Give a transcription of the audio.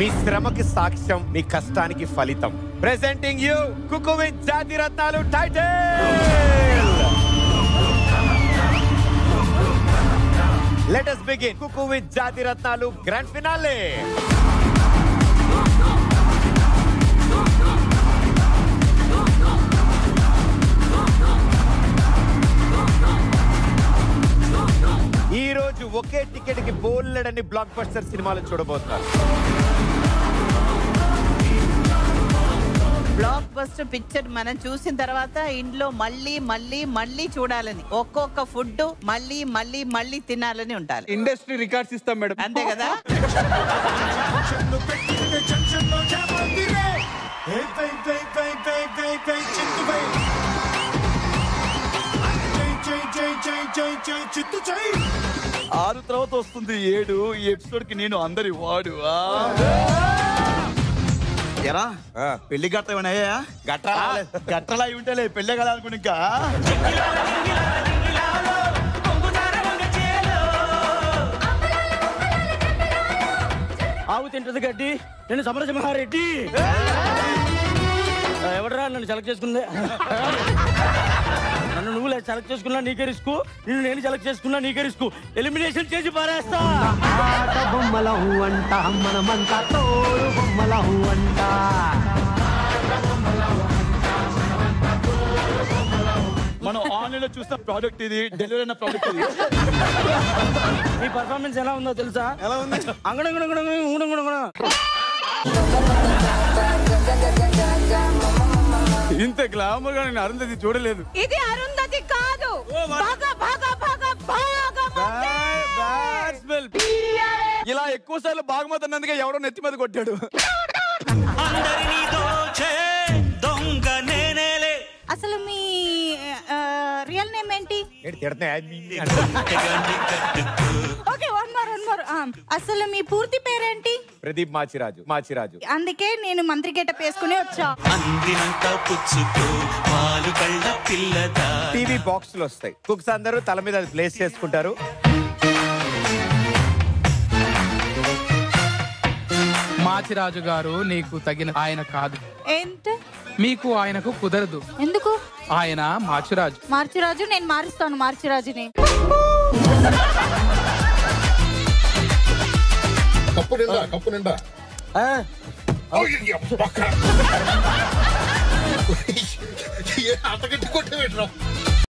మీ శ్రమకి సాక్ష్యం, మీ కష్టానికి ఫలితం. ప్రెజెంటింగ్ యూ కుకు విత్ జాతి రత్నాలు title. Let us begin Kuku with జాతి రత్నాలు గ్రాండ్ ఫినాలే. ఈ రోజు ఒకే టికెట్ కి బోల్లెడని బ్లాక్ బస్టర్ సినిమాలు చూడబోతున్నారు. బ్లాక్ బస్టర్ పిక్చర్ మనం చూసిన తర్వాత ఇంట్లో మళ్ళీ మళ్ళీ మళ్ళీ చూడాలని, ఒక్కొక్క ఫుడ్ మళ్ళీ మళ్ళీ మళ్ళీ తినాలని ఉండాలి. ఇండస్ట్రీ రికార్డ్స్ ఇస్తాం మేడం. అంతే కదా. ఆరు తర్వాత వస్తుంది 7. ఈ ఎపిసోడ్ కి నేను అందరి వాడు. ఎరా పెళ్లి గట్టమని అయ్యా? గట్టలా అయి ఉంటేలే పెళ్ళే కదా అనుకుని. ఇంకా ఆవు తింటది గడ్డి, నేను సమరసింహారెడ్డి. ఎవడరా నన్ను సెలెక్ట్ చేసుకుంది? నన్ను నువ్వు సెలెక్ట్ చేసుకున్నా నీకే రిస్క్, నిన్ను నేను సెలెక్ట్ చేసుకున్నా నీకే రిస్క్. ఎలిమినేషన్ చేసి పారేస్తా. బొమ్మలహు అంట మనమంతా తోడు బొమ్మలహు అంట. మనం ఆన్లైన్ లో చూసిన ప్రోడక్ట్ ఇది, డెలివరీ అయిన ప్రోడక్ట్ ఇది. నీ పర్ఫార్మెన్స్ ఎలా ఉందో తెలుసా? ఎలా ఉంది? ఇంత గ్లామర్ గా నేను అరుంధతి చూడలేదు. ఇది అరుంధతి కాదు. ఇలా ఎక్కువ సార్లు బాగుమతి అన్నందుకే ఎవడో నెత్తి మీద కొట్టాడు. అసలు మీ రియల్ నేమ్ ఏంటి? Okay, one more. అసలు మీ పూర్తి పేరేంటి? ప్రదీప్ మాచిరాజు. అందుకే నేను మంత్రి గెటప్ వేసుకుని వచ్చా. టీవీ బాక్సులు వస్తాయి, కుక్స్ అందరూ తల మీద అది ప్లేస్ చేసుకుంటారు. మాచిరాజు గారు నీకు తగిన ఆయన కాదు. ఏంటి? మీకు ఆయనకు కుదరదు. ఎందుకు? ఆయన మార్చిరాజు. నేను మారుస్తాను మార్చిరాజుని. కప్పు నిండా అంతగట్టి కొట్టే పెట్టరా.